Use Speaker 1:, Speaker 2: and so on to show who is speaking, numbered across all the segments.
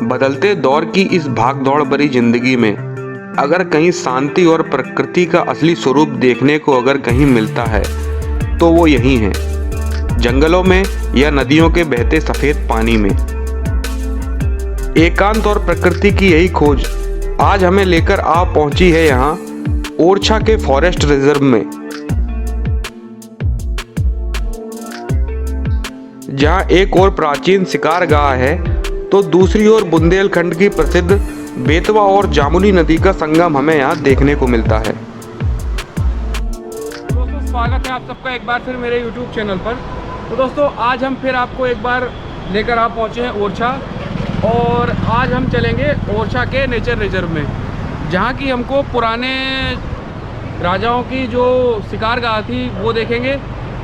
Speaker 1: बदलते दौर की इस भागदौड़ भरी जिंदगी में अगर कहीं शांति और प्रकृति का असली स्वरूप देखने को अगर कहीं मिलता है तो वो यही है, जंगलों में या नदियों के बहते सफेद पानी में। एकांत और प्रकृति की यही खोज आज हमें लेकर आ पहुंची है यहाँ ओरछा के फॉरेस्ट रिजर्व में, जहाँ एक और प्राचीन शिकार गाह है तो दूसरी ओर बुंदेलखंड की प्रसिद्ध बेतवा और जामुनी नदी का संगम हमें यहाँ देखने को मिलता है।
Speaker 2: दोस्तों स्वागत है आप सबका एक बार फिर मेरे YouTube चैनल पर। तो दोस्तों आज हम फिर आपको एक बार लेकर आप पहुँचे हैं ओरछा, और आज हम चलेंगे ओरछा के नेचर रिजर्व में, जहाँ की हमको पुराने राजाओं की जो शिकार गाह थी वो देखेंगे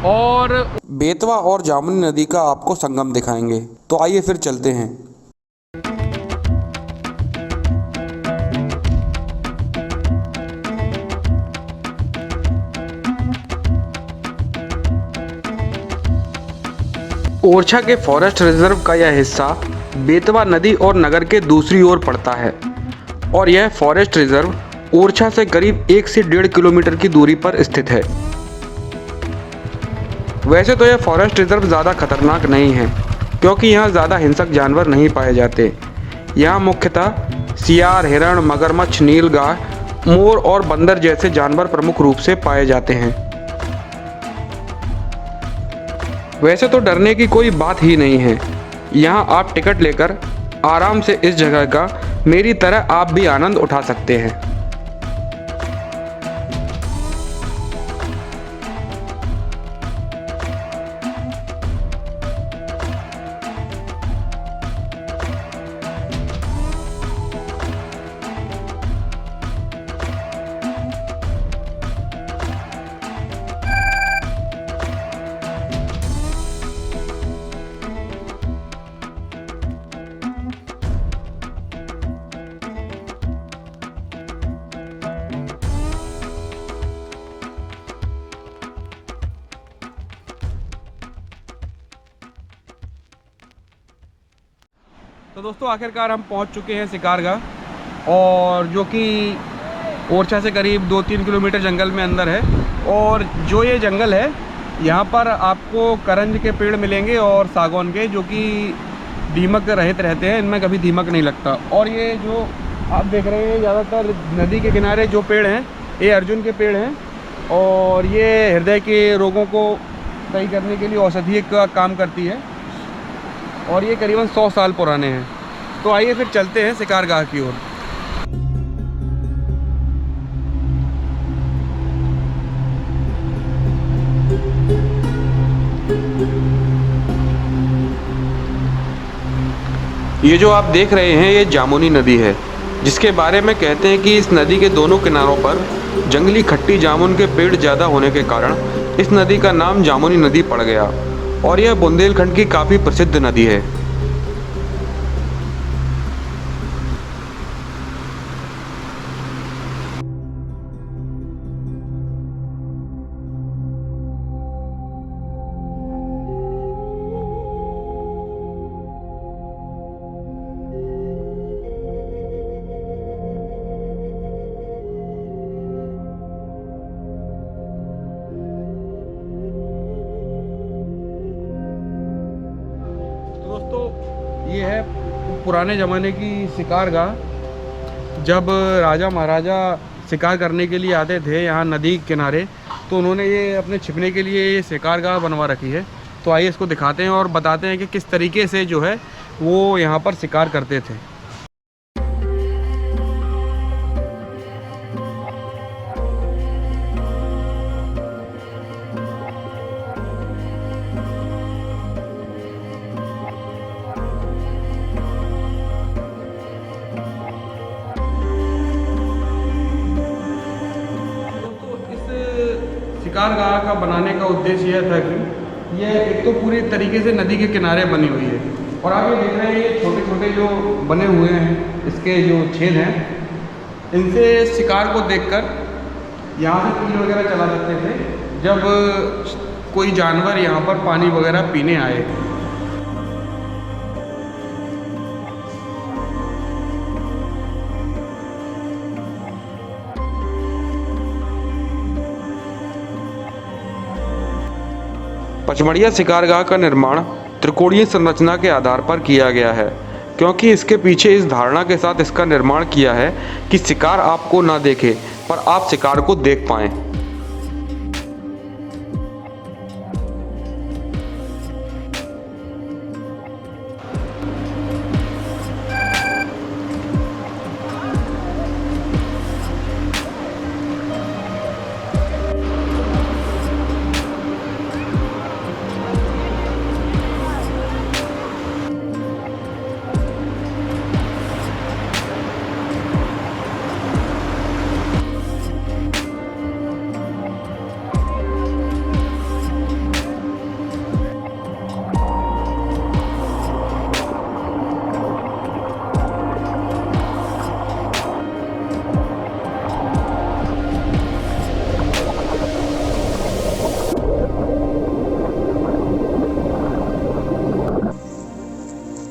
Speaker 2: और
Speaker 1: बेतवा और जामुनी नदी का आपको संगम दिखाएंगे। तो आइए फिर चलते हैं। ओरछा के फॉरेस्ट रिजर्व का यह हिस्सा बेतवा नदी और नगर के दूसरी ओर पड़ता है, और यह फॉरेस्ट रिजर्व ओरछा से करीब 1 से 1.5 किलोमीटर की दूरी पर स्थित है। वैसे तो यह फॉरेस्ट रिजर्व ज़्यादा खतरनाक नहीं है, क्योंकि यहाँ ज़्यादा हिंसक जानवर नहीं पाए जाते। यहाँ मुख्यतः सियार, हिरण, मगरमच्छ, नीलगाय, मोर और बंदर जैसे जानवर प्रमुख रूप से पाए जाते हैं। वैसे तो डरने की कोई बात ही नहीं है। यहाँ आप टिकट लेकर आराम से इस जगह का मेरी तरह आप भी आनंद उठा सकते हैं।
Speaker 2: तो दोस्तों आखिरकार हम पहुंच चुके हैं शिकार गाह, और जो कि ओरछा से करीब 2-3 किलोमीटर जंगल में अंदर है। और जो ये जंगल है यहाँ पर आपको करंज के पेड़ मिलेंगे और सागौन के, जो कि दीमक रहित रहते हैं, इनमें कभी दीमक नहीं लगता। और ये जो आप देख रहे हैं ज़्यादातर नदी के किनारे जो पेड़ हैं ये अर्जुन के पेड़ हैं, और ये हृदय के रोगों को सही करने के लिए औषधि का काम करती है, और ये करीबन 100 साल पुराने हैं। तो आइए फिर चलते हैं शिकार गाह की ओर।
Speaker 1: ये जो आप देख रहे हैं ये जामुनी नदी है, जिसके बारे में कहते हैं कि इस नदी के दोनों किनारों पर जंगली खट्टी जामुन के पेड़ ज़्यादा होने के कारण इस नदी का नाम जामुनी नदी पड़ गया, और यह बुंदेलखंड की काफ़ी प्रसिद्ध नदी है।
Speaker 2: दोस्तों ये है पुराने ज़माने की शिकार गाह। जब राजा महाराजा शिकार करने के लिए आते थे यहाँ नदी किनारे, तो उन्होंने ये अपने छिपने के लिए ये शिकार गाह बनवा रखी है। तो आइए इसको दिखाते हैं और बताते हैं कि किस तरीके से जो है वो यहाँ पर शिकार करते थे। शिकार गाह का बनाने का उद्देश्य यह था कि यह एक तो पूरी तरीके से नदी के किनारे बनी हुई है, और आप ये देख रहे हैं ये छोटे छोटे जो बने हुए हैं इसके जो छेद हैं, इनसे शिकार को देखकर यहाँ से तीर वगैरह चला सकते थे जब कोई जानवर यहाँ पर पानी वगैरह पीने आए।
Speaker 1: पचमढ़िया शिकारगाह का निर्माण त्रिकोणीय संरचना के आधार पर किया गया है, क्योंकि इसके पीछे इस धारणा के साथ इसका निर्माण किया है कि शिकार आपको ना देखे पर आप शिकार को देख पाएं।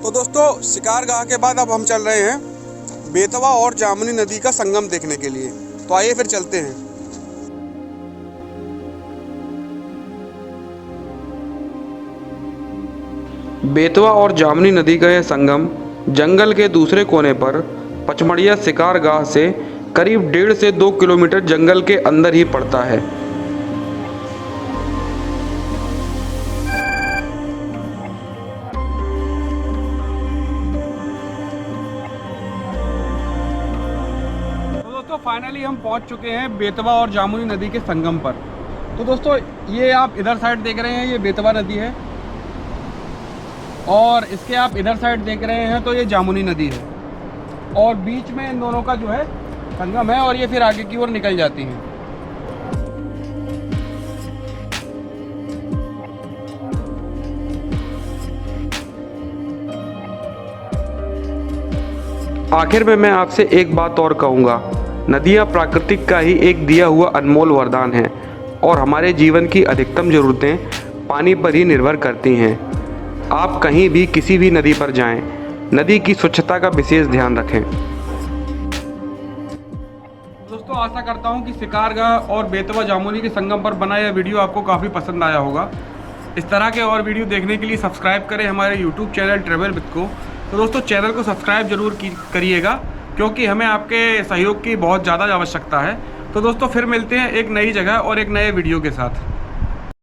Speaker 2: तो दोस्तों शिकारगाह के बाद अब हम चल रहे हैं बेतवा और जामुनी नदी का संगम देखने के लिए। तो आइए फिर चलते हैं।
Speaker 1: बेतवा और जामुनी नदी का यह संगम जंगल के दूसरे कोने पर पचमढ़िया शिकारगाह से करीब 1.5 से 2 किलोमीटर जंगल के अंदर ही पड़ता है।
Speaker 2: तो फाइनली हम पहुंच चुके हैं बेतवा और जामुनी नदी के संगम पर। तो दोस्तों ये आप इधर साइड देख रहे हैं, ये बेतवा नदी है, और इसके आप इधर साइड देख रहे हैं तो ये जामुनी नदी है, और बीच में इन दोनों का जो है संगम है, और ये फिर आगे की ओर निकल जाती हैं।
Speaker 1: आखिर में मैं आपसे एक बात और कहूँगा, नदियाँ प्राकृतिक का ही एक दिया हुआ अनमोल वरदान है और हमारे जीवन की अधिकतम ज़रूरतें पानी पर ही निर्भर करती हैं। आप कहीं भी किसी भी नदी पर जाएं, नदी की स्वच्छता का विशेष ध्यान रखें।
Speaker 2: दोस्तों आशा करता हूं कि शिकारगाह और बेतवा जामुनी के संगम पर बना यह वीडियो आपको काफ़ी पसंद आया होगा। इस तरह के और वीडियो देखने के लिए सब्सक्राइब करें हमारे यूट्यूब चैनल ट्रैवल विद को। तो दोस्तों चैनल को सब्सक्राइब जरूर करिएगा, क्योंकि हमें आपके सहयोग की बहुत ज़्यादा आवश्यकता है। तो दोस्तों फिर मिलते हैं एक नई जगह और एक नए वीडियो के साथ।